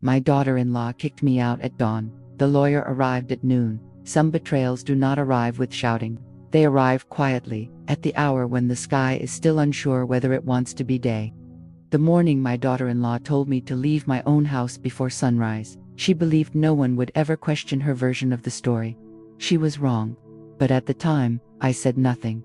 My daughter-in-law kicked me out at dawn. The lawyer arrived at noon. Some betrayals do not arrive with shouting. They arrive quietly, at the hour when the sky is still unsure whether it wants to be day. The morning my daughter-in-law told me to leave my own house before sunrise, she believed no one would ever question her version of the story. She was wrong. But at the time, I said nothing.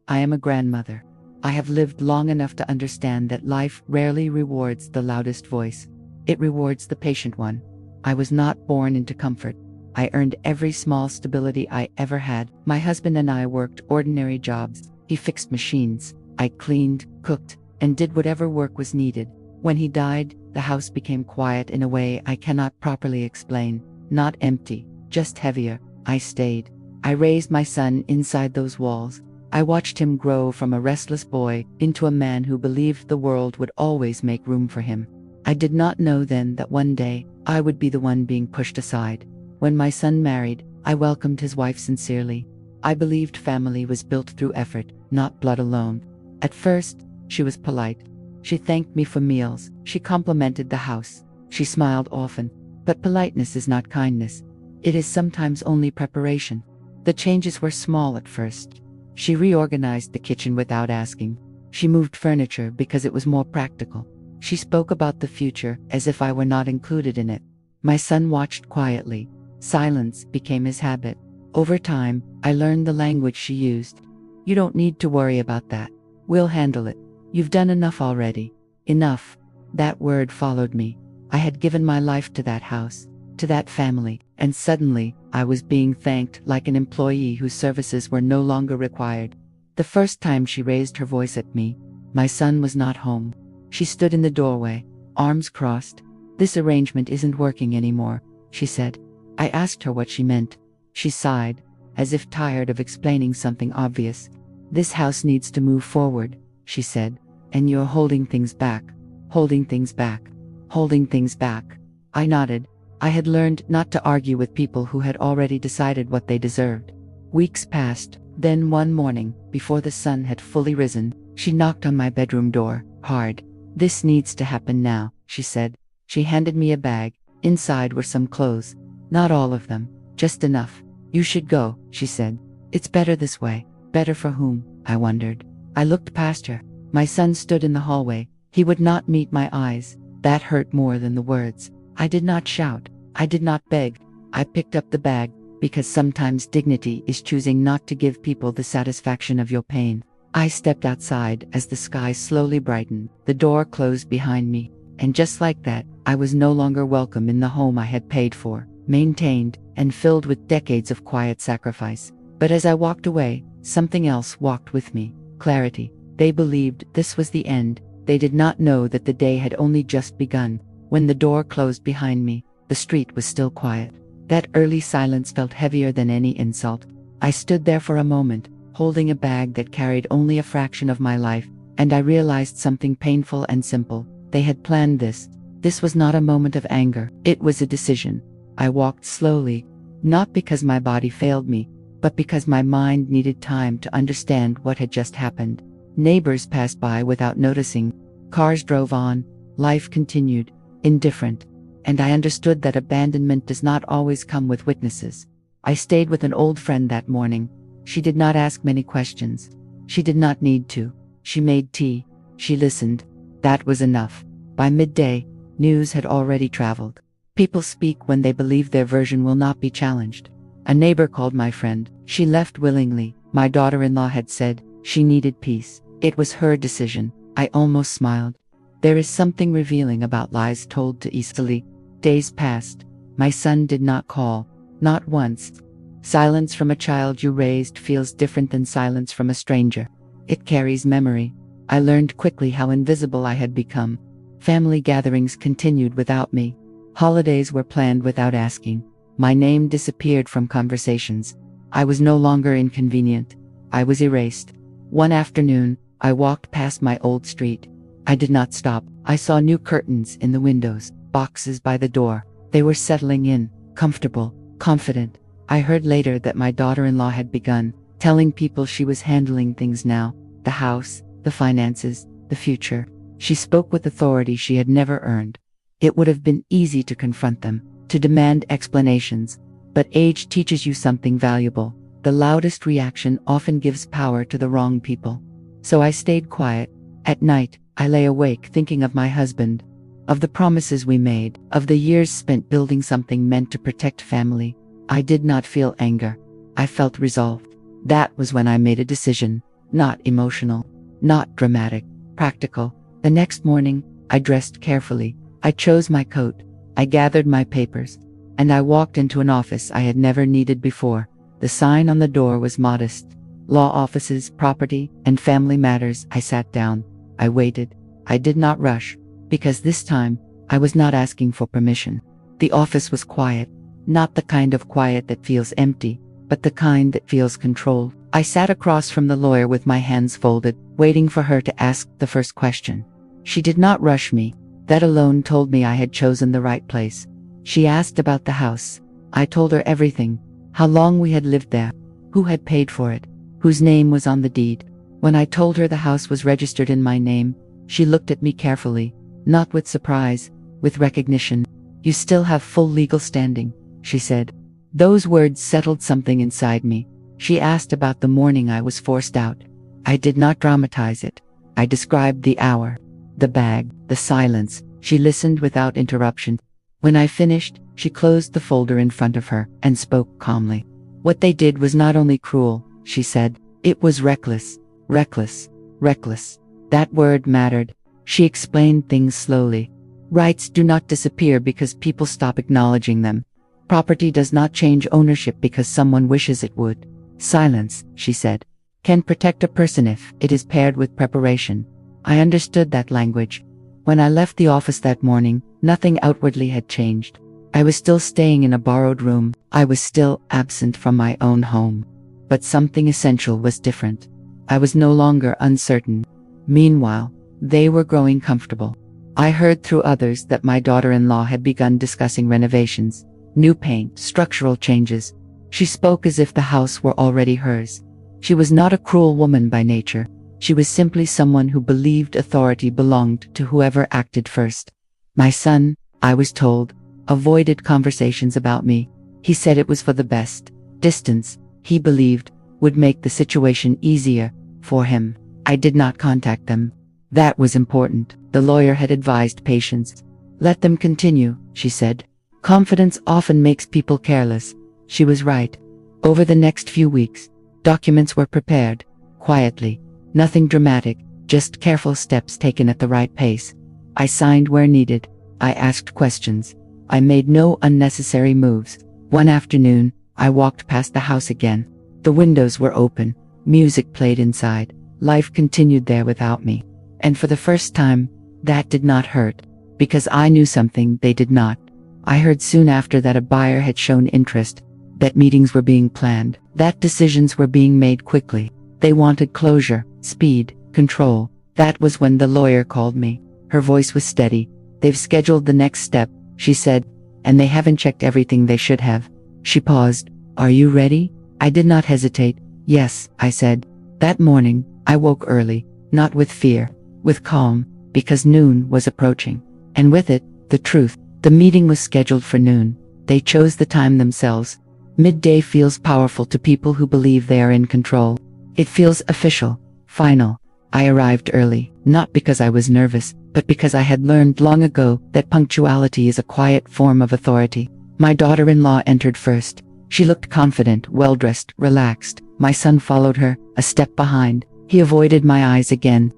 I am a grandmother. I have lived long enough to understand that life rarely rewards the loudest voice. It rewards the patient one. I was not born into comfort. I earned every small stability I ever had. My husband and I worked ordinary jobs. He fixed machines. I cleaned, cooked, and did whatever work was needed. When he died, the house became quiet in a way I cannot properly explain. Not empty, just heavier. I stayed. I raised my son inside those walls. I watched him grow from a restless boy into a man who believed the world would always make room for him. I did not know then that one day, I would be the one being pushed aside. When my son married, I welcomed his wife sincerely. I believed family was built through effort, not blood alone. At first, she was polite. She thanked me for meals. She complimented the house. She smiled often. But politeness is not kindness. It is sometimes only preparation. The changes were small at first. She reorganized the kitchen without asking. She moved furniture because it was more practical. She spoke about the future as if I were not included in it. My son watched quietly. Silence became his habit. Over time, I learned the language she used. You don't need to worry about that. We'll handle it. You've done enough already. Enough. That word followed me. I had given my life to that house, to that family, and suddenly, I was being thanked like an employee whose services were no longer required. The first time she raised her voice at me, my son was not home. She stood in the doorway, arms crossed. This arrangement isn't working anymore, she said. I asked her what she meant. She sighed, as if tired of explaining something obvious. This house needs to move forward, she said, and you're holding things back, holding things back, holding things back. I nodded. I had learned not to argue with people who had already decided what they deserved. Weeks passed. Then one morning, before the sun had fully risen, she knocked on my bedroom door, hard. This needs to happen now, she said. She handed me a bag. Inside were some clothes. Not all of them, just enough. You should go, she said. It's better this way. Better for whom? I wondered. I looked past her. My son stood in the hallway. He would not meet my eyes. That hurt more than the words. I did not shout. I did not beg. I picked up the bag, because sometimes dignity is choosing not to give people the satisfaction of your pain. I stepped outside as the sky slowly brightened. The door closed behind me, and just like that, I was no longer welcome in the home I had paid for, maintained, and filled with decades of quiet sacrifice. But as I walked away, something else walked with me. Clarity. They believed this was the end. They did not know that the day had only just begun. When the door closed behind me, the street was still quiet. That early silence felt heavier than any insult. I stood there for a moment, holding a bag that carried only a fraction of my life, and I realized something painful and simple. They had planned this. This was not a moment of anger. It was a decision. I walked slowly, not because my body failed me, but because my mind needed time to understand what had just happened. Neighbors passed by without noticing. Cars drove on. Life continued, indifferent. And I understood that abandonment does not always come with witnesses. I stayed with an old friend that morning. She did not ask many questions. She did not need to. She made tea. She listened. That was enough. By midday, news had already traveled. People speak when they believe their version will not be challenged. A neighbor called my friend. She left willingly. My daughter-in-law had said she needed peace. It was her decision. I almost smiled. There is something revealing about lies told too easily. Days passed. My son did not call. Not once. Silence from a child you raised feels different than silence from a stranger. It carries memory. I learned quickly how invisible I had become. Family gatherings continued without me. Holidays were planned without asking. My name disappeared from conversations. I was no longer inconvenient. I was erased. One afternoon, I walked past my old street. I did not stop. I saw new curtains in the windows, boxes by the door. They were settling in, comfortable, confident. I heard later that my daughter-in-law had begun telling people she was handling things now, the house, the finances, the future. She spoke with authority she had never earned. It would have been easy to confront them, to demand explanations. But age teaches you something valuable. The loudest reaction often gives power to the wrong people. So I stayed quiet. At night, I lay awake thinking of my husband, of the promises we made, of the years spent building something meant to protect family. I did not feel anger. I felt resolve. That was when I made a decision. Not emotional, not dramatic, practical. The next morning, I dressed carefully. I chose my coat. I gathered my papers. And I walked into an office I had never needed before. The sign on the door was modest. Law offices, property, and family matters. I sat down. I waited. I did not rush, because this time, I was not asking for permission. The office was quiet, not the kind of quiet that feels empty, but the kind that feels controlled. I sat across from the lawyer with my hands folded, waiting for her to ask the first question. She did not rush me. That alone told me I had chosen the right place. She asked about the house. I told her everything. How long we had lived there, who had paid for it, whose name was on the deed. When I told her the house was registered in my name, she looked at me carefully, not with surprise, with recognition. You still have full legal standing, she said. Those words settled something inside me. She asked about the morning I was forced out. I did not dramatize it. I described the hour, the bag, the silence. She listened without interruption. When I finished, she closed the folder in front of her and spoke calmly. What they did was not only cruel, she said, it was reckless. Reckless. Reckless. That word mattered. She explained things slowly. Rights do not disappear because people stop acknowledging them. Property does not change ownership because someone wishes it would. Silence, she said, can protect a person if it is paired with preparation. I understood that language. When I left the office that morning, nothing outwardly had changed. I was still staying in a borrowed room. I was still absent from my own home. But something essential was different. I was no longer uncertain. Meanwhile, they were growing comfortable. I heard through others that my daughter-in-law had begun discussing renovations, new paint, structural changes. She spoke as if the house were already hers. She was not a cruel woman by nature. She was simply someone who believed authority belonged to whoever acted first. My son, I was told, avoided conversations about me. He said it was for the best. Distance, he believed, would make the situation easier for him. I did not contact them. That was important. The lawyer had advised patience. Let them continue, she said. Confidence often makes people careless. She was right. Over the next few weeks, documents were prepared, quietly. Nothing dramatic, just careful steps taken at the right pace. I signed where needed. I asked questions. I made no unnecessary moves. One afternoon, I walked past the house again. The windows were open. Music played inside. Life continued there without me. And for the first time, that did not hurt, because I knew something they did not. I heard soon after that a buyer had shown interest, that meetings were being planned, that decisions were being made quickly. They wanted closure, speed, control. That was when the lawyer called me. Her voice was steady. They've scheduled the next step, she said, and they haven't checked everything they should have. She paused. Are you ready? I did not hesitate. Yes, I said. That morning, I woke early, not with fear, with calm, because noon was approaching. And with it, the truth. The meeting was scheduled for noon. They chose the time themselves. Midday feels powerful to people who believe they are in control. It feels official, final. I arrived early, not because I was nervous, but because I had learned long ago that punctuality is a quiet form of authority. My daughter-in-law entered first. She looked confident, well-dressed, relaxed. My son followed her, a step behind. He avoided my eyes again.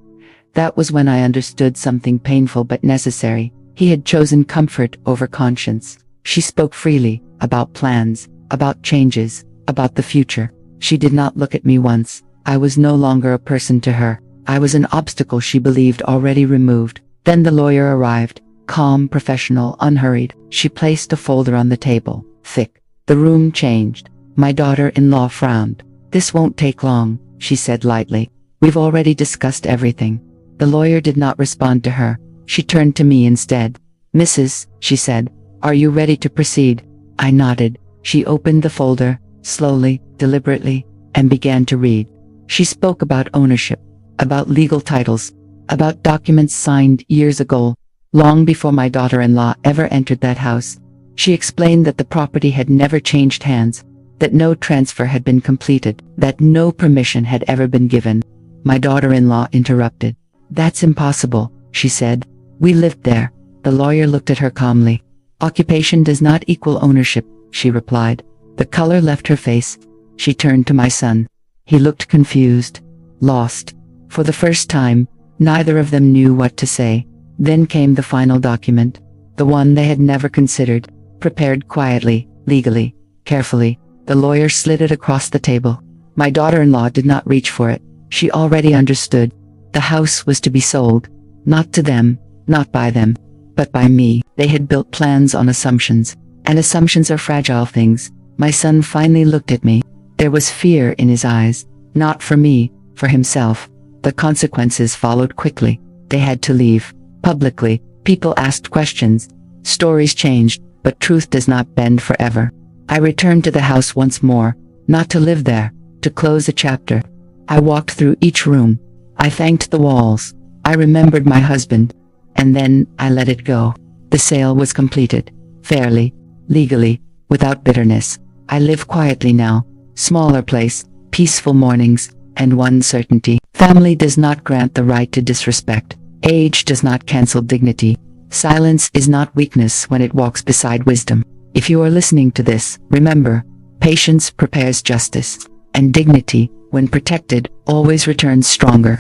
That was when I understood something painful but necessary. He had chosen comfort over conscience. She spoke freely, about plans, about changes, about the future. She did not look at me once. I was no longer a person to her. I was an obstacle she believed already removed. Then the lawyer arrived, calm, professional, unhurried. She placed a folder on the table, thick. The room changed. My daughter-in-law frowned. This won't take long, she said lightly. We've already discussed everything. The lawyer did not respond to her. She turned to me instead. Mrs., she said, are you ready to proceed? I nodded. She opened the folder, slowly, deliberately, and began to read. She spoke about ownership, about legal titles, about documents signed years ago, long before my daughter-in-law ever entered that house. She explained that the property had never changed hands, that no transfer had been completed, that no permission had ever been given. My daughter-in-law interrupted. "That's impossible," she said. "We lived there." The lawyer looked at her calmly. "Occupation does not equal ownership," she replied. The color left her face. She turned to my son. He looked confused, lost. For the first time, neither of them knew what to say. Then came the final document, the one they had never considered, prepared quietly, legally, carefully. The lawyer slid it across the table. My daughter-in-law did not reach for it. She already understood. The house was to be sold, not to them, not by them, but by me. They had built plans on assumptions, and assumptions are fragile things. My son finally looked at me. There was fear in his eyes, not for me, for himself. The consequences followed quickly. They had to leave. Publicly, people asked questions. Stories changed, but truth does not bend forever. I returned to the house once more, not to live there, to close a chapter. I walked through each room. I thanked the walls. I remembered my husband. And then, I let it go. The sale was completed. Fairly, legally, without bitterness. I live quietly now. Smaller place, peaceful mornings, and one certainty. Family does not grant the right to disrespect. Age does not cancel dignity. Silence is not weakness when it walks beside wisdom. If you are listening to this, remember, patience prepares justice, and dignity, when protected, always returns stronger.